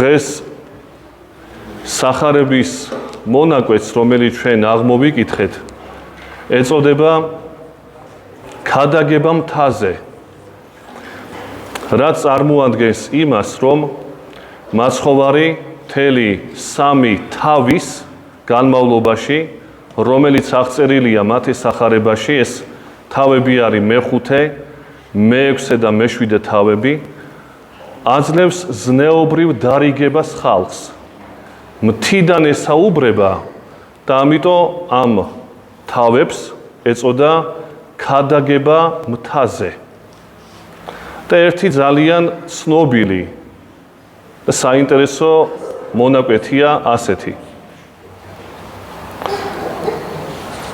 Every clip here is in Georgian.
დღეს სახარების მონაკვეთს, რომელიც ჩვენ აღმოვიკითხეთ, ეწოდება ქადაგება მთაზე, რაც წარმოადგენს იმას, რომ მაცხოვარი მთელი 3 თავის განმავლობაში, რომელიც აღწერილია მათეს სახარებაში, ეს თავები არის მე-5, მე-6 და მე-7 თავები, აძლევს ზნეობრივ დარიგებას ხალხს. მთიდან ესაუბრება და ამიტომ ამ თავებს ეწოდა ქადაგება მთაზე. და ერთი ძალიან ცნობილი და საინტერესო მონაკვეთია ასეთი.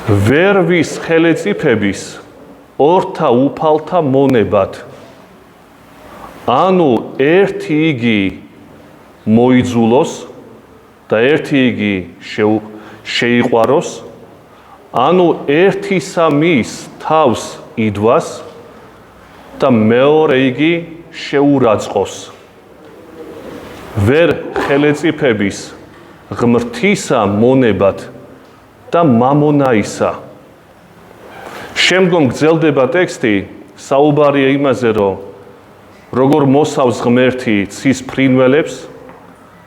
ვერვის ხელეწიფების ორთა უფალთა მონებად. ანუ ერთი იგი მოიძულოს და ერთი იგი შეიყვაროს, ანუ ერთისა მის თავს იდვას და მეორე იგი შეურაცხყოს. ვერ ხელეწიფების ღმრთისა მონებად და მამონაისა. შემდგომ გრძელდება ტექსტი, საუბარია იმაზე, რომ როგორ მოსავს ღმერთი ცის ფრინველებს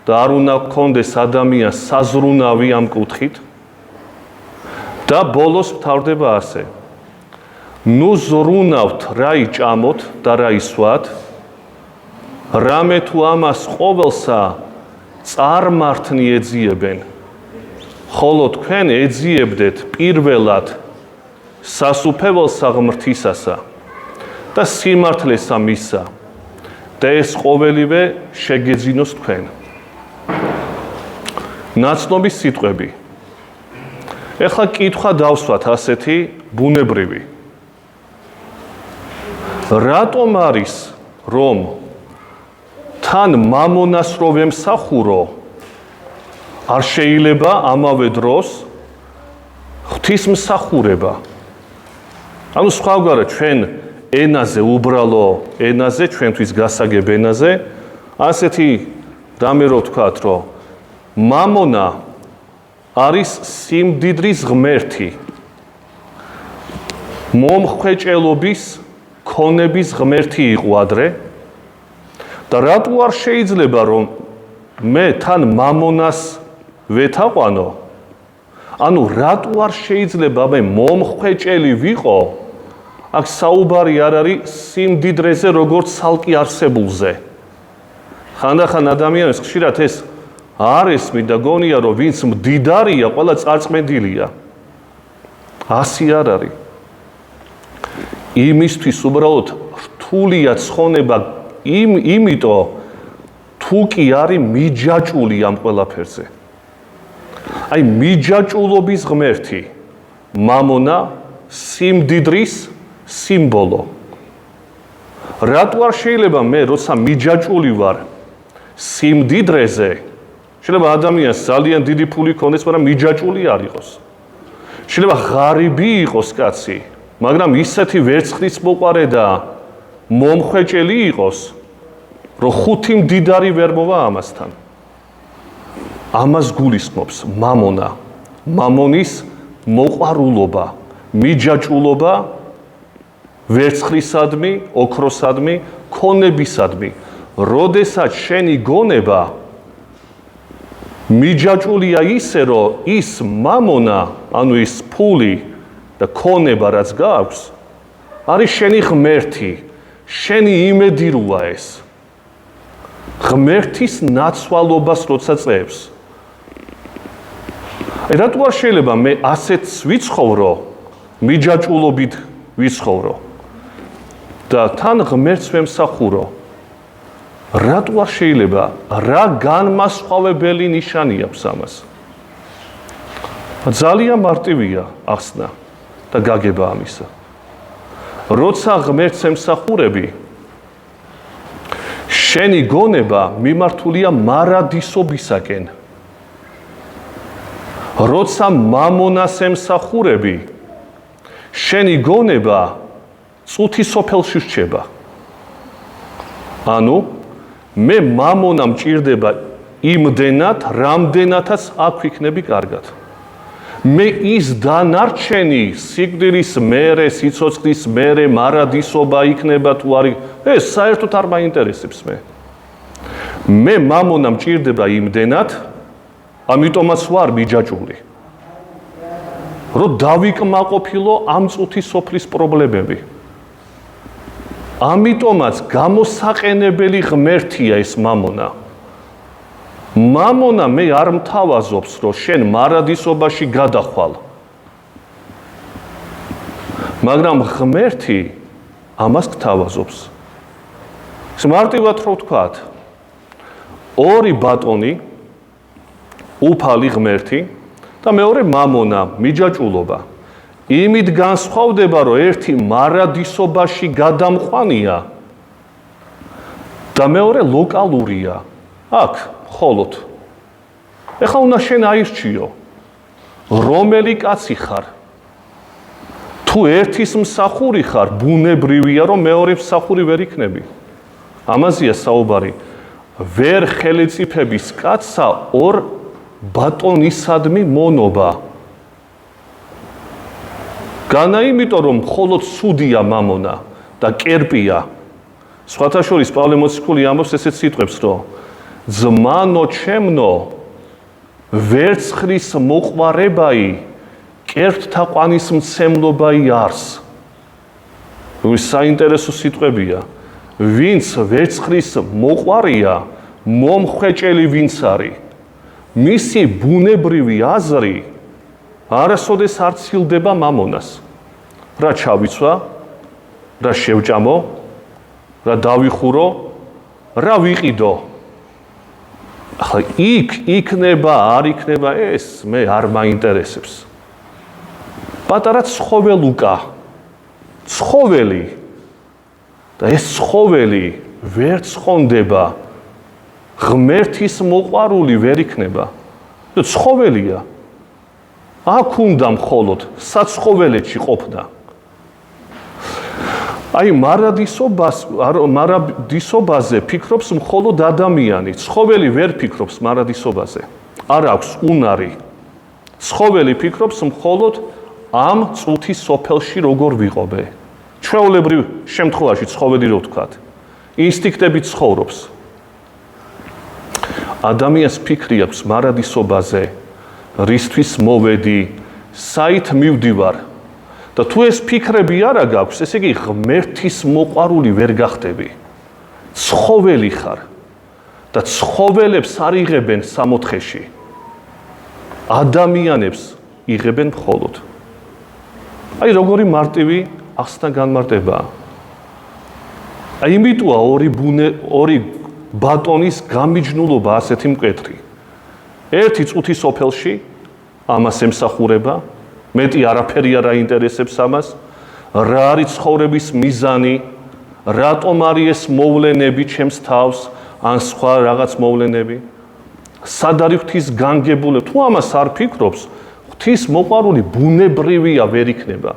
და არ უნდა გქონდეს ადამიანს საზრუნავი ამ კუთხით და ბოლოს მთავრდება ასე. ნუ ზრუნავთ რა იჭამოთ და რა ისვათ, რამე თუ ამას ყოველსა წარმართნი ეძიებენ, ხოლო თქვენ ეძიებდეთ პირველად სასუფეველსა ღმრთისასა და სიმართლესა მისა და ეს ყოველივე შეგეძინოს თქვენ. ნაცნობის სიტყვები. ეხლა კითხვა დავსვათ ასეთი ბუნებრივი. რატომ არის, რომ თან მამონას რო ვემსახურო, არ შეიძლება ამავე დროს ღვთისმსახურება? ანუ სხვაგვარად ჩვენ ენაზე, უბრალო ენაზე, ჩვენთვის გასაგებ ენაზე, ასეთი რამე რო ვთქვათ, რომ მამონა არის სიმდიდრის ღმერთი, მომხვეჭელობის, ქონების ღმერთი იყო ადრე და რატო არ შეიძლება რომ მე თან მამონას ვეთაყვანო? ანუ რატო არ შეიძლება მე მომხვეჭელი ვიყო? აქ საუბარი არ არის სიმდიდრეზე, როგორც ცალკე არსებულზე. ხანდახან ადამიანებს ხშირად ეს არ ესმის და გონია, რომ ვინც მდიდარია, ყველა წარწმენდილია. ასე არ არის. იმისთვის უბრალოდ რთულია ცხონება, იმიტომ თუ კი არის მიჯაჭული ამ ყველაფერზე. აი მიჯაჭულობის ღმერთი, მამონა, სიმდიდრის სიმბოლო. რატო არ შეიძლება მე, როცა მიჯაჭული ვარ სიმდიდრეზე, შეიძლება ადამიანს ძალიან დიდი ფული ქონდეს, მაგრამ მიჯაჭული არ იყოს. შეიძლება ღარიბი იყოს კაცი, მაგრამ ისეთი ვერცხლის მოყარე და მომხვეჭელი იყოს, რომ 5 მდიდარი ვერ მოვა ამასთან. ამას გულისხმობს მამონა, მამონის მოყვარულობა, მიჯაჭულობა ვერცხლისადმი, ოქროსადმი, ქონებისადმი. როდესაც შენი გონება მიჯაჭულია ისე, რომ ის მამონა, ანუ ის ფული და ქონება რაც გაქვს, არის შენი ღმერთი, შენი იმედი როა ეს. ღმერთის ნაცვალობას როცა წევს. რატო არ შეიძლება მე ასეთს ვიცხოვრო, მიჯაჭულობით ვიცხოვრო და თან ღმერთს ვემსახურო? რატო არ შეიძლება? რა განმასხვავებელი ნიშანი აქვს ამას? ძალიან მარტივია ახსნა და გაგება ამისა. როცა ღმერთს ემსახურები, შენი გონება მიმართულია მარადისობისაკენ. როცა მამონას ემსახურები, შენი გონება წუთი სოფელში რჩება. ანუ მე მამონა მჭირდება იმდენად, რამდენადაც აქ ვიქნები კარგად. მე ის დანარჩენი სიკვდილის მერე, სიცოცხლის მერე, მარადისობა იქნება თუ არის, ეს საერთოდ არ მაინტერესებს მე. მე მამონა მჭირდება იმდენად, ამიტომაც ვარ მიჯაჭვული. რომ დავიკმაყოფილო ამ წუთის სოფლის პრობლემები. ამიტომაც გამოსაყენებელი ღმერთია ეს მამონა. მამონა მე არ მთავაზობს, რომ შენ მარადისობაში გადახვალ. მაგრამ ღმერთი ამას გთავაზობს. ეს მარტივად რო ვთქვათ, ორი ბატონი, უფალი ღმერთი და მეორე მამონა, მიჯაჭვულობა. იმით განსხვავდება, რომ ერთი მარადისობაში გადამყვანია და მეორე ლოკალურია. აქ ხოლოდ. ეხლა უნდა შენ აირჩიო, რომელი კაცი ხარ. თუ ერთის მსახური ხარ, ბუნებრივია, რომ მეორე მსახური ვერ იქნები. ამაზეა საუბარი. ვერ ხელისუფლების კაცსა ორ ბატონისადმი მონობა. განა იმიტომ, რომ მხოლოდ ცუდია მამონა და კერპია. სხვათა შორის პავლე მოციქული ამბობს ესეთ სიტყვებს, რომ ძმანო ჩემნო, ვერცხლის მოყვარებაი, კერპთა ყვანის მცემლობაი არს. ის საინტერესო სიტყვებია. ვინც ვერცხლის მოყვარია, მომხვეჭელი ვინც არის. მისი ბუნებრივი აზრი არასოდეს არ ცილდება მამონას. რა ჩავიცვა, რა შევჭამო, რა დავიხურო, რა ვიყიდო. ახლა იქნება, არ იქნება ეს, მე არ მაინტერესებს. პატარა ცხოველუკა, ცხოველი და ეს ცხოველი ვერ ცხონდება, ღმერთის მოყვარული ვერ იქნება. ცხოველია. აქ უნდა მხოლოდ საცხოველეთში ყოფნა. აი მარადისობაზე ფიქრობს მხოლოდ ადამიანი. ცხოველი ვერ ფიქრობს მარადისობაზე. არ აქვს უნარი. ცხოველი ფიქრობს მხოლოდ ამ წუთის სოფელში როგორ ვიყობე. ჩვეულებრივ შემთხვევაში ცხოველი რო ვთქვათ, ინსტინქტებით ცხოვრობს. ადამიანს ფიქრი აქვს მარადისობაზე, რისთვის მოვედი, საით მივდივარ. და თუ ეს ფიქრები არა გაქვს, ესე იგი ღმერთის მოყვარული ვერ გახდები. ცხოველი ხარ და ცხოველებს არ იღებენ სამოთხეში. ადამიანებს იღებენ მხოლოდ. აი როგორი მარტივი ახსნა განმარტებაა. აი იმიტოა ორი ბატონის გამიჯნულობა ასეთი მკვეთრი. ერთი წუთის სოფელში ამას ემსახურება, მეტი არაფერი არ აინტერესებს ამას, რა არის ცხოვრების მიზანი, რატომ არის ეს მოვლენები ჩემს თავს, ან სხვა რაღაც მოვლენები. სად არის ღვთის განგებულება, თუ ამას არ ფიქრობს, ღვთის მოყვარული ბუნებრივია ვერ იქნება.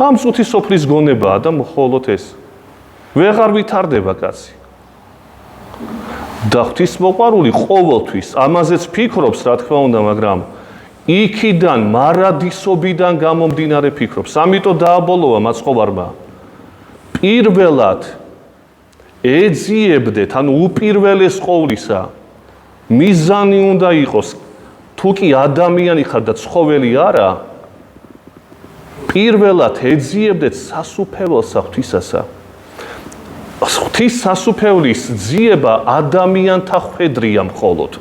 ამ წუთის სოფლის გონებაა და მხოლოდ ეს. ვეღარ ვითარდება კაცი. და ღვთის მოყვარული ყოველთვის ამაზეც ფიქრობს, რა თქმა უნდა, მაგრამ იქიდან მარადისობიდან გამომდინარე ფიქრობს. ამიტომ დააბოლოვა მაცხოვარმა. პირველად ეძიებდეთ, ანუ უპირველეს ყოვლისა, მიზანი უნდა იყოს, თუ კი ადამიანი ხარ და ცხოველი არა, პირველად ეძიებდეთ სასუფეველსა ღვთისასა. ღვთის სასუფევლის ძიება ადამიანთა ხვედრია მხოლოდ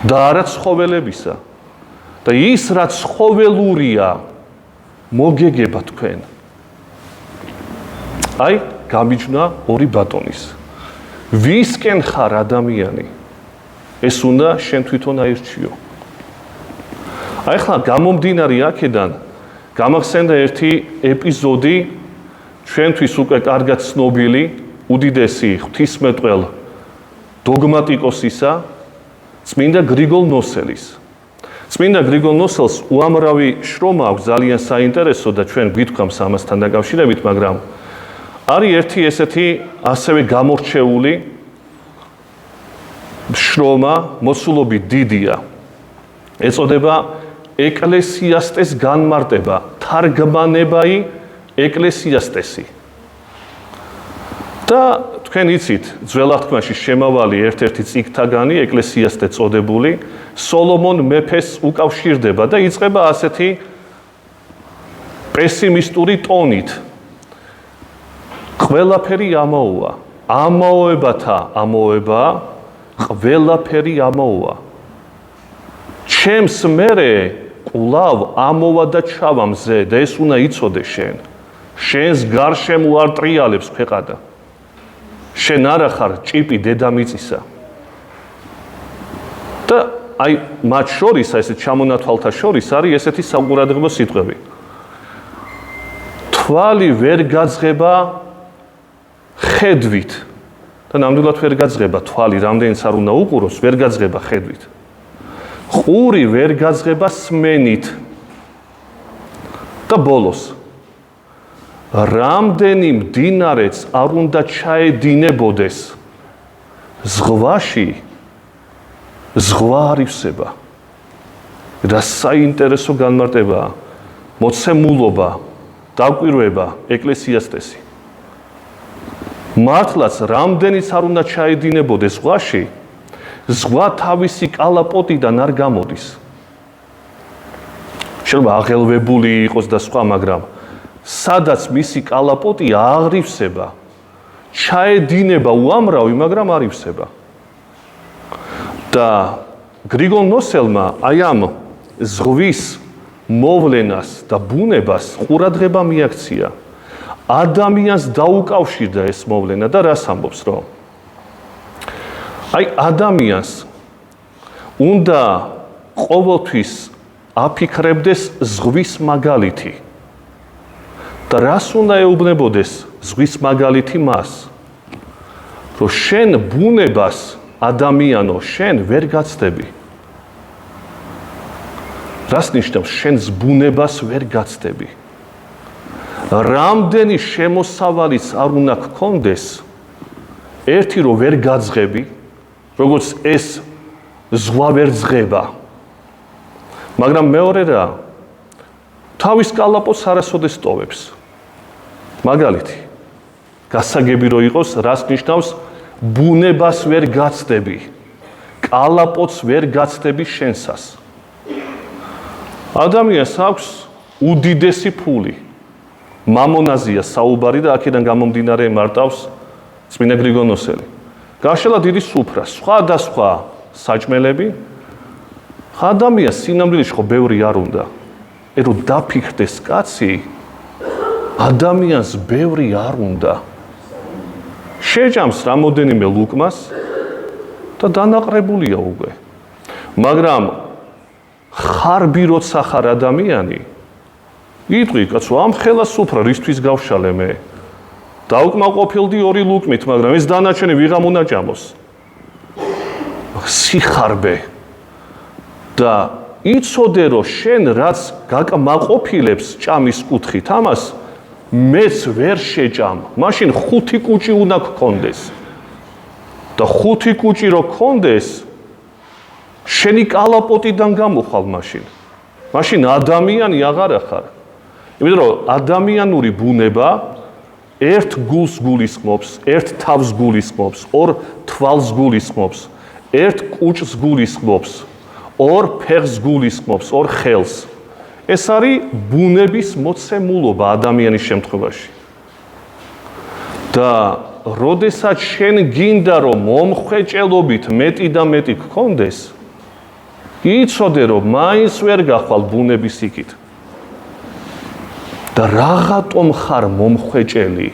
და არა ცხოველებისა. და ის რაც ცხოველურია, მოგეგება თქვენ. აი, გამიჯნა ორი ბატონის. ვისკენ ხარ ადამიანი? ეს უნდა შენ თვითონ აირჩიო. აი ხლა გამომდინარე აქედან გამახსენდა ერთი ეპიზოდი ჩვენთვის უკვე კარგად ცნობილი, უდიდესი ღვთისმეტყველ დოგმატიკოსისა, წმინდა გრიგოლ ნოსელის. წმინდა გრიგოლ ნოსელს უამრავი შრომა აქვს ძალიან საინტერესო და ჩვენ გვითქვამს ამასთან დაკავშირებით, მაგრამ არის ერთი ესეთი ასევე გამორჩეული შრომა მოცულობით დიდია. ეწოდება ეკლესიასტეს განმარტება, თარგმანებაი ეკლესიასტესი. და თქვენ იცით, ძველ აღთქმაში შემავალი ერთ-ერთი წიგნთაგანი, ეკლესიასტე წოდებული, სოლომონ მეფეს უკავშირდება და იწყება ასეთი პესიმისტური ტონით. ყველაფერი ამოუვა, ამოებათა ამოება, ყველაფერი ამოუვა. ჩემს მერე კვლავ ამოვა და ჩავა მზე და ეს უნდა იცოდე შენ. შენს გარშემო არ ტრიალებს ქვეყანა. შენ არა ხარ ჭიპი დედამიწისა. და აი მათ შორის, ესეთ ჩამონათვალთა შორის არის ესეთი საყურადღებო სიტყვები. თვალი ვერ გაძღება ხედვით. და ნამდვილად ვერ გაძღება თვალი, რამდენიც არ უნდა უყუროს, ვერ გაძღება ხედვით. ყური ვერ გაძღება სმენით. და ბოლოს რამდენი მდინარეც არ უნდა ჩაედინებოდეს ზღვაში, ზღვა არ ივსება. რა საინტერესო განმარტებაა, მოცემულობა, დაკვირვება ეკლესიასტესი. მართლაც რამდენიც არ უნდა ჩაედინებოდეს ზღვაში, ზღვა თავისი კალაპოტიდან არ გამოდის. შეიძლება აღელვებული იყოს და სხვა, მაგრამ სადაც მისი კალაპოტი აღრივსება, ჩაედინება უამრავი, მაგრამ არ ივსება. და გრიგოლ ნოსელმა აი ამ ზღვის მოვლენას და ბუნებას ყურადღება მიაქცია. ადამიანს დაუკავშირდა ეს მოვლენა და რას ამბობს, რომ აი ადამიანს უნდა ყოველთვის აფიქრებდეს ზღვის მაგალითი. და რას უნდა ეუბნებოდეს ზღვის მაგალითი მას? რომ შენ ბუნებას ადამიანო, შენ ვერ გაცდები. რას ნიშნავს შენს ბუნებას ვერ გაცდები? რამდენი შემოსავალიც არ უნდა გქონდეს, ერთი რომ ვერ გაძღები, როგორც ეს ზღვა ვერ ძღება. მაგრამ მეორე რა, თავის კალაპოტს არასოდეს ტოვებს. მაგალითი, გასაგები რო იყოს, რას ნიშნავს ბუნებას ვერ გაცდები, კალაპოტს ვერ გაცდები შენსას. ადამიანს აქვს უდიდესი ფული. მამონაზია საუბარი და აქედან გამომდინარე მარტავს წმინდა გრიგოლ ნოსელი. გაშელა დიდი სუფრა, სხვადასხვა საჭმელები. ადამიანს სინამდვილეში ხო ბევრი არ უნდა. რომ დაფიქრდეს კაცი, ადამიანს ბევრი არ უნდა. შეჭამს რამოდენიმე ლუკმას და დანაყრებულია უკვე. მაგრამ ხარბი როცა ხარ ადამიანი, იტყვი კაცო, ამ ხელა სუფრა რისთვის გავშალე მე? დაუკმაყოფილდი 2 ლუკმით, მაგრამ ეს დანარჩენი ვიღამ უნდა ჭამოს. სიხარბე და იცოდე რომ შენ რაც გაკმაყოფილებს ჭამის კუთხით, ამას მეც ვერ შეჭამ. მაშინ 5 კუჭი უნდა გქონდეს. და 5 კუჭი რო გქონდეს, შენი კალაპოტიდან გამოხვალ მაშინ. მაშინ ადამიანი აღარ ხარ. იმიტომ რომ ადამიანური ბუნება ერთ გულს გულისხმობს, ერთ თავს გულისხმობს, 2 თვალს გულისხმობს, ერთ კუჭს გულისხმობს, 2 ფეხს გულისხმობს, 2 ხელს. ეს არის ბუნების მოცემულობა ადამიანის შემთხვევაში. და როდესაც შენ გინდა რომ მომხვეჭელობით მეტი და მეტი გქონდეს, იცოდე რომ მაინც ვერ გახვალ ბუნების იქით. და რაღაცომ ხარ მომხვეჭელი.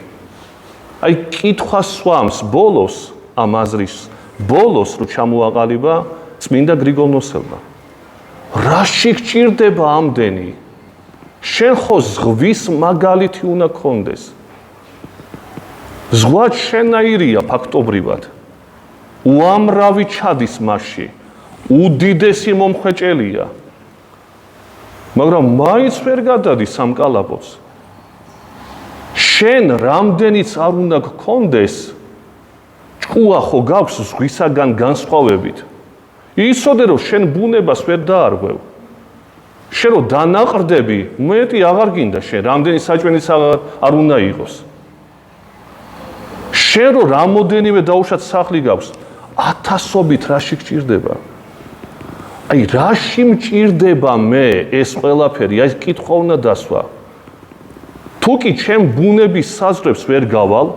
აი კითხვა სვამს ბოლოს, ამ აზრის ბოლოს რო ჩამოაყალიბა წმინდა გრიგოლ ნოსელმა. რაში გჭირდება ამდენი? შენ ხო ზღვის მაგალითი უნდა გქონდეს. ზღვა შენაირია ფაქტობრივად. უამრავი ჩადის მასში. უდიდესი მომხვეჭელია. მაგრამ მაინც ვერ გადადის ამ კალაპოტს. შენ რამდენიც არ უნდა გქონდეს, ჭკუა ხო გაქვს ზღვისაგან განსხვავებით. იცოდე რომ შენ ბუნებას ვერ დაარღვევ. შენ რომ დანაყრდები, მეტი აღარ გინდა შენ, რამდენი საჭმელიც არ უნდა იყოს. შენ რომ რამოდენიმე დაუშვათ სახლი გაქვს, ათასობით რაში გჭირდება? აი რაში მჭირდება მე ეს ყველაფერი, აი კითხვა უნდა დასვა. თუ კი ჩემ ბუნების საზღვრებს ვერ გავალ,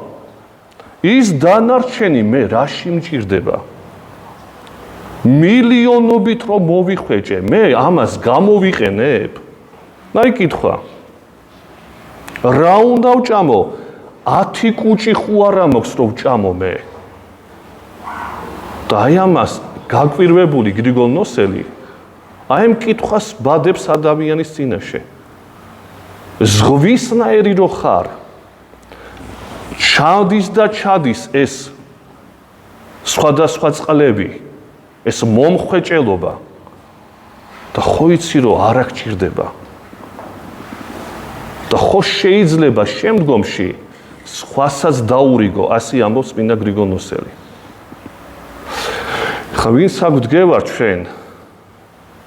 ის დანარჩენი მე რაში მჭირდება? მილიონობით რომ მოვიხვეჭე, მე ამას გამოვიყენებ? აი კითხვა. რა უნდა ვჭამო? 10 კუჭი ხო არა მაქვს რომ ვჭამო მე? და აი ამას გაკვირვებული გრიგოლ ნოსელი აი ამ კითხვას ბადებს ადამიანის წინაშე. ზღვისნაირი რო ხარ, ჩადის და ჩადის ეს სხვადასხვა წყლები, ეს მომხვეჭელობა და ხო იცი რომ არ აღჭირდება. და ხო შეიძლება შემდგომში სხვასაც დაურიგო, ასე ამბობს წმინდა გრიგოლ ნოსელი. ხა ვინც აგვდგევარ ჩვენ,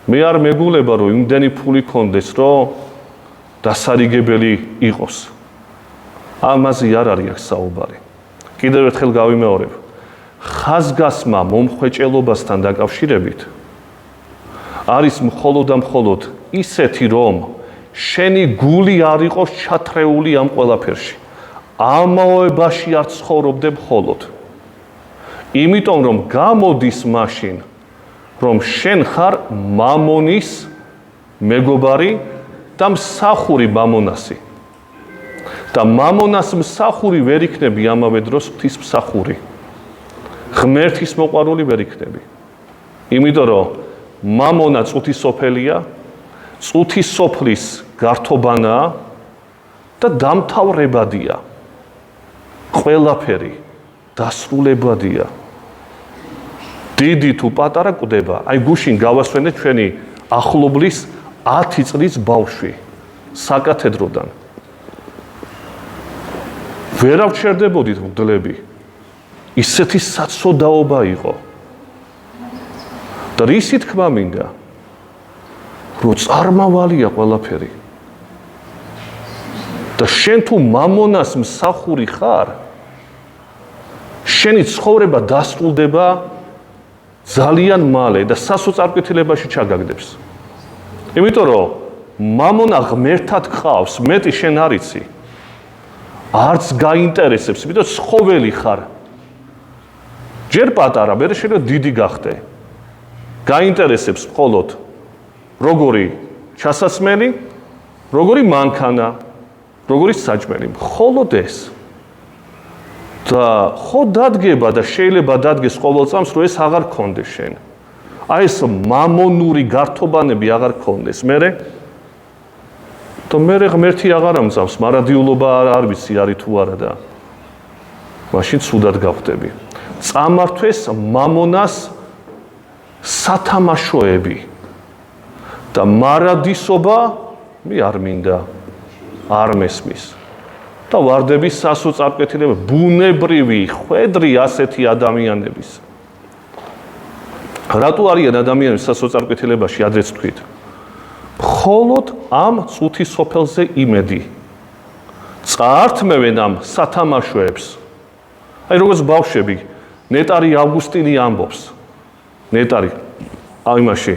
მე არ მეგულება რომ იმდენი ფული კონდეს რომ დასარიგებელი იყოს. ამაზე არ არის აქ საუბარი. კიდევ ერთხელ გავიმეორებ. ხაზგასმა მომხვეჭელობასთან დაკავშირებით არის მხოლოდ და მხოლოდ ისეთი რომ შენი გული არ იყოს ჩათრეული ამ ყველაფერში. ამაოებაში არ ცხოვრობდე მხოლოდ. იმიტომ რომ გამოდის მაშინ რომ შენ ხარ მამონის მეგობარი და მსახური მამონასი. და მამონას მსახური ვერ იქნები ამავე დროს ღვთის მსახური. ღმერთის მოყვარული ვერ იქნები. იმიტომ რომ მამონა წუთისოფელია, წუთისოფლის გართობანაა და დამთავრებადია. ყველაფერი დასრულებადია. დიდი თუ პატარა კვდება, აი გუშინ გავასვენეთ ჩვენი ახლობლის 10 წლის ბავშვი საკათედროდან. ვერ ავჩერდებოდით მგლები. ისეთი საცოდაობა იყო. და რისი თქმა მინდა? რომ წარმავალია ყველაფერი. და შენ თუ მამონას მსახური ხარ, შენი ცხოვრება დასრულდება ძალიან მალე და სასოწარკვეთილებაში ჩაგაგდებს. იმიტომ რომ მამონა ღმერთად გყავს, მეტი შენ არ იცი. არც გაინტერესებს, იმიტომ ცხოველი ხარ. ჯერ პატარა, მერე შეიძლება დიდი გახდე. გაინტერესებს მხოლოდ როგორი ჩასასმელი, როგორი მანქანა, როგორი საჭმელი, მხოლოდ ეს. და ხო დადგება და შეიძლება დადგეს ყოველ წამს, რომ ეს აღარ გქონდეს შენ. აი ეს მამონური გართობანები აღარ გქონდეს. მერე და მერე ღმერთი აღარ ამწავს, მარადიულობა არ ვიცი არის თუ არა და მაშინ ცუდად გავხდები. წამართვეს მამონას სათამაშოები და მარადისობა მე არ მინდა, არ მესმის. და ვარდები სასოწარკვეთილება, ბუნებრივი, ხვედრი ასეთი ადამიანების. რატო არიან ადამიანები სასოწარკვეთილებაში, ადრეც თქვით? მხოლოდ ამ წუთისოფელზე იმედი. წაართმევენ ამ სათამაშოებს. აი როგორც ბავშვები, ნეტარი ავგუსტინი ამბობს. ნეტარი იმაში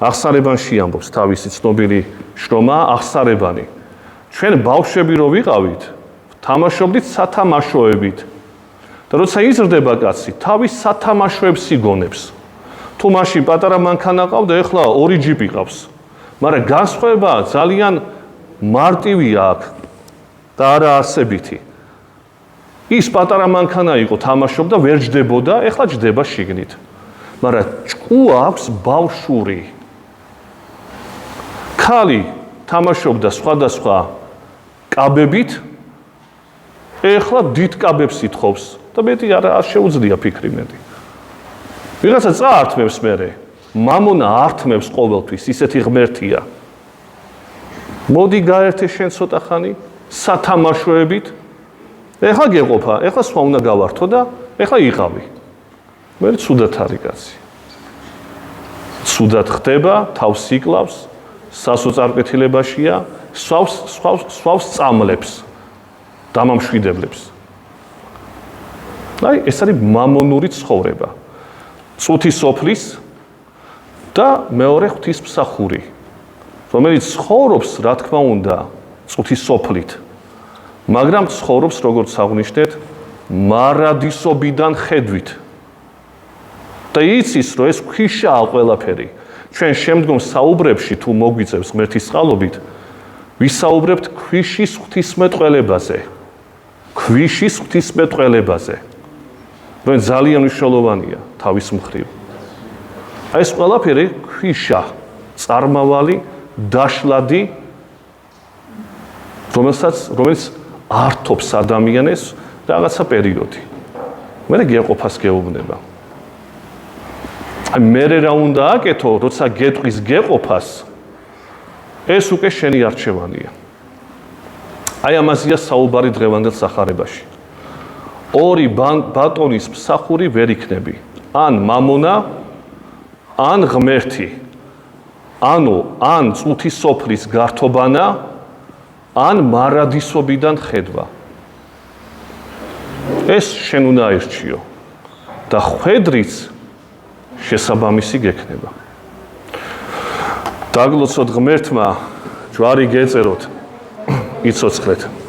აღსარებანში ამბობს თავისი ცნობილი შრომა აღსარებანი. ჩვენ ბავშვები რო ვიყავით, თამაშობდით სათამაშოებით. და როცა იზრდება კაცი, თავის სათამაშოებს იგონებს. თუ მაშინ პატარა მანქანა ყავდა, ეხლა 2 ჯიპი ყავს. მაგრამ განსხვავება ძალიან მარტივია აქ და არა არსებითი. ის პატარა მანქანა იყო, თამაშობდა, ვერ ჯდებოდა, ეხლა ჯდება შიგნით. მაგრამ ჭკუა აქვს ბავშვური. ქალი თამაშობდა სხვადასხვა კაბებით, ეხლა დიდ კაბებს ითხოვს და მეტი არ შეუძლია ფიქრი მეტი. ვიღაცა წაართმევს მერე, მამონა ართმევს ყოველთვის, ისეთი ღმერთია. მოდი გაერთე შენ ცოტა ხანი სათამაშოებით. ეხლა გეყოფა, ეხლა სხვა უნდა გავართო და ეხლა იყავი. მე ცუდად არის კაცი. ცუდად ხდება, თავს იკლავს, სასოწარკვეთილებაშია, swავს წამლებს, დამამშვიდებლებს. აი, ეს არის მამონური ცხოვრება. წუთი სოფლის და მეორე ღვთისმსახური, რომელიც ცხოვრობს, რა თქმა უნდა, წუთი სოფლით, მაგრამ ცხოვრობს, როგორც აღნიშნეთ, მარადისობიდან ხედვით. და იცის, რომ ეს ქვიშაა ყველაფერი. ჩვენ შემდგომ საუბრებში თუ მოგვიწევს ღმერთის წყალობით, ვისაუბრებთ ქვიშის ღვთისმეტყველებაზე. ქვიშის ღვთისმეტყველებაზე. რომელიც ძალიან მნიშვნელოვანია თავის მხრივ. აი ეს ყველაფერი ქვიშა, წარმავალი, დაშლადი, რომელიც ართობს ადამიანებს რაღაცა პერიოდი. მერე გეყოფას გეუბნება. აი მერე რა უნდა აკეთო, როცა გეტყვის გეყოფას, ეს უკვე შენი არჩევანია. აი ამაზეა საუბარი დღევანდელ სახარებაში. ორი ბატონის მსახური ვერ იქნები. ან მამონა, ან ღმერთი. ანუ ან წუთი სოფლის გართობანა, ან მარადისობიდან ხედვა. ეს შენ უნდა აირჩიო და ხვედრიც შესაბამისი გექნება. დაგლოცოთ ღმერთმა, ჯვარი გეწეროთ, იცოცხლეთ.